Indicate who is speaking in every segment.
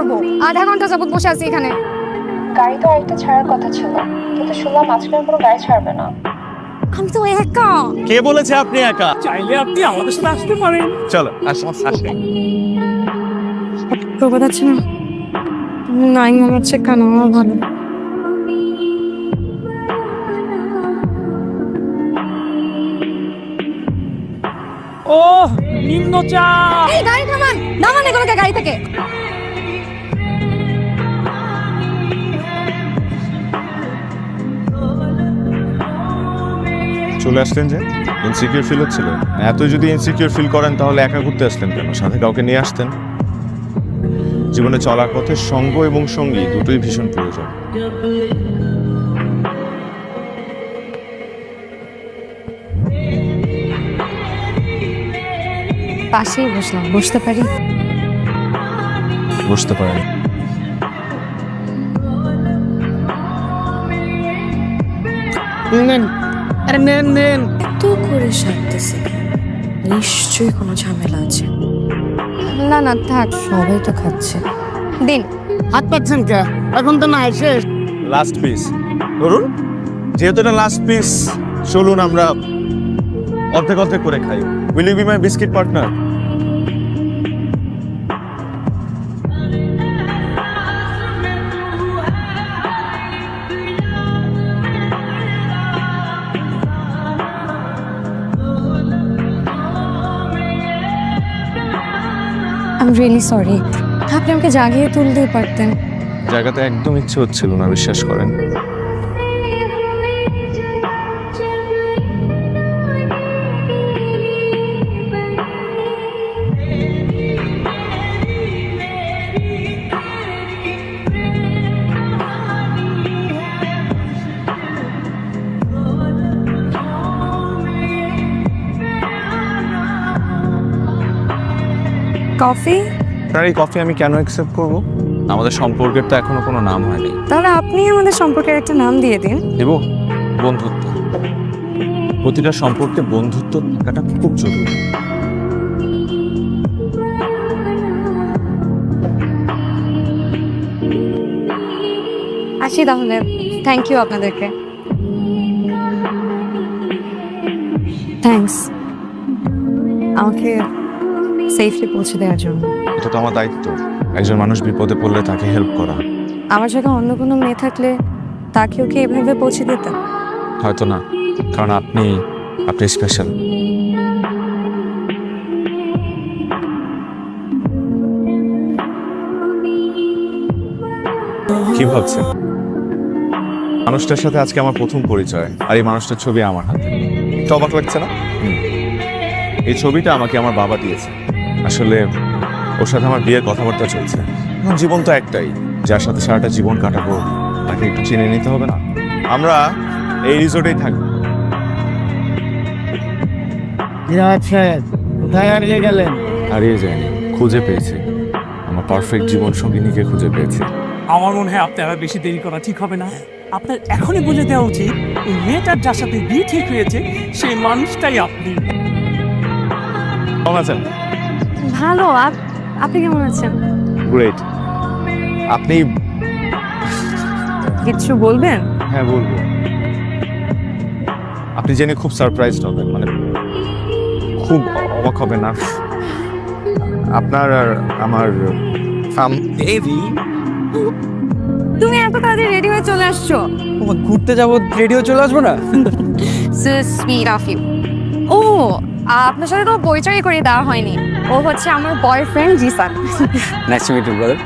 Speaker 1: করব? আধা ঘন্টা যাবত বসে আছি এখানে।
Speaker 2: গাড়ি তো আরেকটা ছাড়ার কথা ছিল, কিন্তু শুনলাম আজকের কোনো গাড়ি ছাড়বে না।
Speaker 1: আমি তো একা।
Speaker 3: কে বলেছে আপনি একা?
Speaker 4: চাইলে আপনি আমাদের সাথে আসতে পারেন।
Speaker 3: চলো আসেন।
Speaker 1: তো বোঝাচ্ছে না, নাই মনে হচ্ছে কেন আমার ভালো।
Speaker 4: ও নিম্নচাপ।
Speaker 1: এই গাড়ি থামান, নামান এগুলোকে গাড়ি থেকে।
Speaker 3: চলে আসলেন যে ইনসিকিউর ফিল হচ্ছিল? এত যদি ইনসিকিউর ফিল করেন তাহলে একা ঘুরতে আসলেন কেন? সাথে কাউকে নিয়ে আসতেন। জীবনে চলার পথে সঙ্গ এবং সঙ্গী দুটোই ভীষণ প্রয়োজন।
Speaker 1: পাশেই বসলাম, বসতে পারি?
Speaker 3: বুঝতে পারেন।
Speaker 4: নেন, আরে নেন নেন।
Speaker 5: এত করে সারতেছে, নিশ্চয়ই কোনো ঝামেলা আছে।
Speaker 1: না না থাক,
Speaker 5: সবাই তো খাচ্ছে।
Speaker 1: দিন।
Speaker 4: হাত পাচ্ছেন কে? এখন তো না শেষ।
Speaker 3: লাস্ট পিস ধরুন, যেহেতু এটা লাস্ট পিস, চলুন আমরা অর্ধেক অর্ধেক করে খাই। Will you be my biscuit partner?
Speaker 1: I am really sorry. আপনি আমাকে জাগিয়ে তুলতেই পারতেন।
Speaker 3: জায়গাতে একদম ইচ্ছে হচ্ছিল না, বিশ্বাস করেন।
Speaker 1: কফি?
Speaker 3: আপনার এই কফি আমি কেন অ্যাকসেপ্ট করব? আমাদের সম্পর্কের তো এখনো কোনো নাম হয়নি।
Speaker 1: তাহলে আপনি আমাদের সম্পর্কের একটা নাম দিয়ে দিন।
Speaker 3: দেব? বন্ধুত্ব। প্রতিটা সম্পর্কে বন্ধুত্ব থাকাটা খুব জরুরি।
Speaker 1: আসি তাহলে। থ্যাংক ইউ আপনাদেরকে। থ্যাঙ্কস আমাকে সেফলি পৌঁছে দেওয়ার জন্য।
Speaker 3: এটা তো আমার দায়িত্ব, একজন মানুষ বিপদে পড়লে তাকে হেল্প করা।
Speaker 1: আমার জায়গায় অন্য কোনো মেয়ে থাকলে তাকেও কি এভাবে পৌঁছে দিতাম?
Speaker 3: হয়তো না, কারণ আপনি স্পেশাল। কি ভাবছেন? মানুষটার সাথে আজকে আমার প্রথম পরিচয়, আর এই মানুষটার ছবি আমার হাতে। একটু অবাক লাগছে না? এই ছবিটা আমাকে আমার বাবা দিয়েছে। আসলে ওর সাথে আমার বিয়ের কথাবার্তা চলছে। এখন জীবন তো একটাই, যার সাথে সারাটা জীবন কাটাবো তাকে একটু চিনে নিতে হবে না? আমরা এই রিসোর্টেই থাকবো।
Speaker 4: কোথায় হারিয়ে গেলেন?
Speaker 3: হারিয়ে যায়নি, খুঁজে পেয়েছি। আমার পারফেক্ট জীবন সঙ্গিনীকে খুঁজে পেয়েছি।
Speaker 4: আমার মনে হয় আপনার আর বেশি দেরি করা ঠিক হবে না। আপনার এখনই বুঝে দেওয়া উচিত, ওই মেয়েটার যার সাথে বিয়ে ঠিক হয়েছে সেই মানুষটাই আপনি।
Speaker 3: কেমন আছেন?
Speaker 1: ভালো। আপনি কেমন আছেন?
Speaker 3: গ্রেট। আপনি?
Speaker 1: কিছু বলবেন?
Speaker 3: হ্যাঁ বলবো। আপনি জেনে খুব সারপ্রাইজড হবেন, মানে খুব অবাক হবেন না। আপনার আর আমার
Speaker 4: দেবী,
Speaker 1: তুমি এত তাড়াতাড়ি রেডি হয়ে চলে আসছো?
Speaker 4: ঘুরতে যাবো, রেডিও চলে আসবো না?
Speaker 1: So sweet of you. ও, আপনার সাথে তো পরিচয় করে দেওয়া হয়নি। ও হচ্ছে আমার boyfriend Zisan.
Speaker 4: Nice to meet you brother.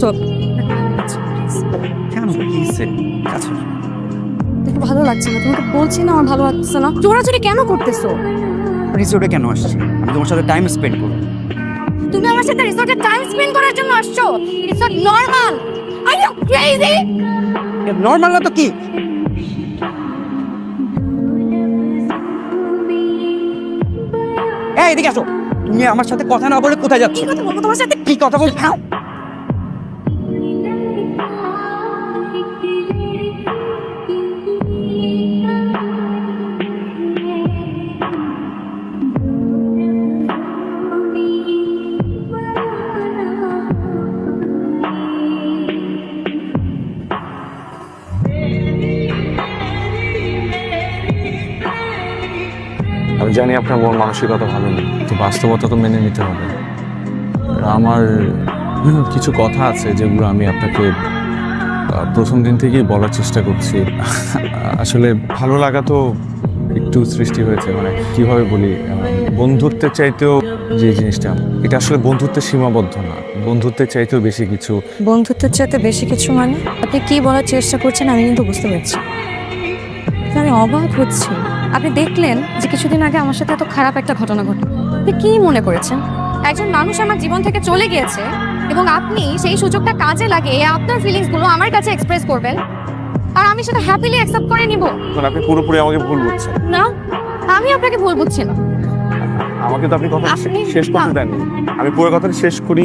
Speaker 1: তো
Speaker 6: কেন কিসে কাছে
Speaker 1: দেখে ভালো লাগছে না, তোমাকে বলছি না আমার ভালো লাগছে না। চোরাচুরি কেন করতেছো?
Speaker 6: রিসোর্টে কেন আসছি? আমি তোমার সাথে টাইম স্পেন্ড করব।
Speaker 1: তুমি আমার সাথে রিসোর্টে টাইম স্পেন্ড করার জন্য আসছো? It's not normal. Are you crazy?
Speaker 6: Normal না তো কি? এই এদিকে আসো। তুমি আমার সাথে কথা না বলে কোথায় যাচ্ছ?
Speaker 1: কি কথা বলবো তোমার সাথে?
Speaker 6: কি কথা বলছো?
Speaker 3: আমি জানি আপনার মন মানসিকতা ভালো নেই, তো বাস্তবতা তো মেনে নিতে হবে। আমার কিছু কথা আছে যেগুলো আমি আপনাকে প্রথম দিন থেকেই বলার চেষ্টা করছি। আসলে ভালো লাগা তো একটু সৃষ্টি হয়েছে, মানে কিভাবে বলি, বন্ধুত্বের চাইতেও যে জিনিসটা, এটা আসলে বন্ধুত্বের সীমাবদ্ধ না, বন্ধুত্বের চাইতেও বেশি কিছু।
Speaker 5: বন্ধুত্বের চাইতে বেশি কিছু মানে আপনি কি বলার চেষ্টা করছেন আমি কিন্তু বুঝতে পারছি।
Speaker 1: আমি অবাক হচ্ছি। আপনি দেখলেন যে কিছুদিন আগে আমার সাথে এত খারাপ একটা ঘটনা ঘটল। আপনি কি মনে করেছেন একজন মানুষ আমার জীবন থেকে চলে গিয়েছে এবং আপনি সেই সুযোগটা কাজে লাগিয়ে আপনার ফিলিংস গুলো আমার কাছে এক্সপ্রেস করবেন আর আমি সেটা হ্যাপিলি অ্যাকসেপ্ট করে নিব?
Speaker 3: মানে আপনি পুরোপুরি আমাকে ভুল বুঝছেন।
Speaker 1: না, আমি আপনাকে ভুল বুঝছি না।
Speaker 3: আমাকে তো আপনি কথা
Speaker 1: আপনি-
Speaker 3: শেষ করতে দেননি, আমি পুরো কথাটা শেষ করি।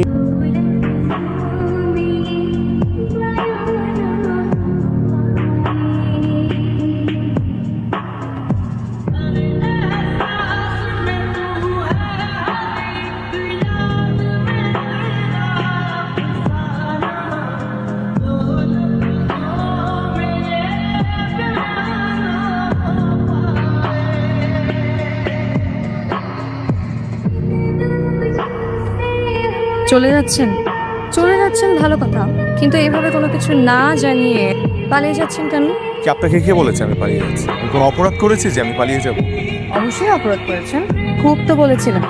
Speaker 1: চলে যাচ্ছেন? চলে যাচ্ছেন ভালো কথা, কিন্তু এইভাবে কোনো কিছু না জানিয়ে পালিয়ে যাচ্ছেন কেন?
Speaker 3: কি আপনাকে কে বলেছে আমি পালিয়ে যাচ্ছি? আমি কোনো অপরাধ করেছি যে আমি পালিয়ে যাব?
Speaker 1: অবশ্যই অপরাধ করেছেন, খুব তো বলেছিলেন।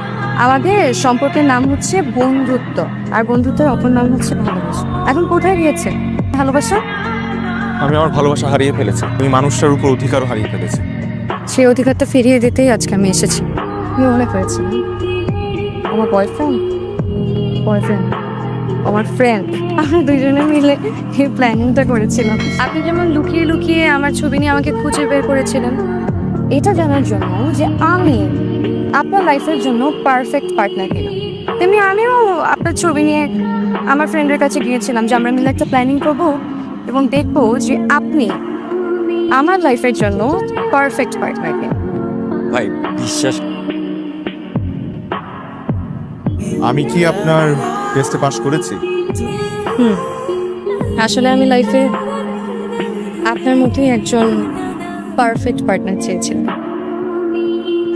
Speaker 1: আমাদের সম্পর্কের নাম হচ্ছে বন্ধুত্ব, আর বন্ধুত্বের অপর নাম হচ্ছে ভালোবাসা। এখন কোথায় গিয়েছে ভালোবাসা?
Speaker 3: আমি আমার ভালোবাসা হারিয়ে ফেলেছি, আমি মানুষটার উপর অধিকারও হারিয়ে ফেলেছি।
Speaker 1: সেই অধিকারটা ফিরিয়ে দিতেই আজকে আমি এসেছি। কি মনে করেছেন আমার বয়ফ্রেন্ড আমার ফ্রেন্ড, আমরা দুজনে মিলে এই প্ল্যানিংটা করেছিলাম। আপনি যেমন লুকিয়ে লুকিয়ে আমার ছবি নিয়ে আমাকে খুঁজে বের করেছিলেন এটা জানার জন্য যে আমি আপনার লাইফের জন্য পারফেক্ট পার্টনার কিনা, তেমনি আমিও আপনার ছবি নিয়ে আমার ফ্রেন্ডের কাছে গিয়েছিলাম যে আমরা মিলে একটা প্ল্যানিং করবো এবং দেখবো যে আপনি আমার লাইফের জন্য পারফেক্ট পার্টনার কিনা।
Speaker 3: ভাই বিশ্বাস, আমি কি আপনার টেস্টে পাস করেছি?
Speaker 1: আসলে আমি লাইফে আপনার মতোই একজন পারফেক্ট পার্টনার চেয়েছিলাম।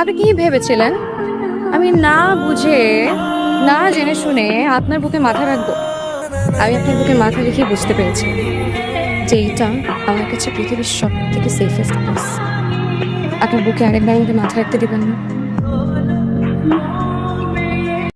Speaker 1: আপনি কি ভেবেছিলেন আমি না বুঝে না জেনে শুনে আপনার বুকে মাথা রাখবো? আমি আপনার বুকে মাথা রেখে বুঝতে পেরেছি যে এইটা আমার কাছে পৃথিবীর সব থেকে সেফেস্ট প্লেস। আপনার বুকে আরেকবার আমাকে মাথা রাখতে দেবেন না?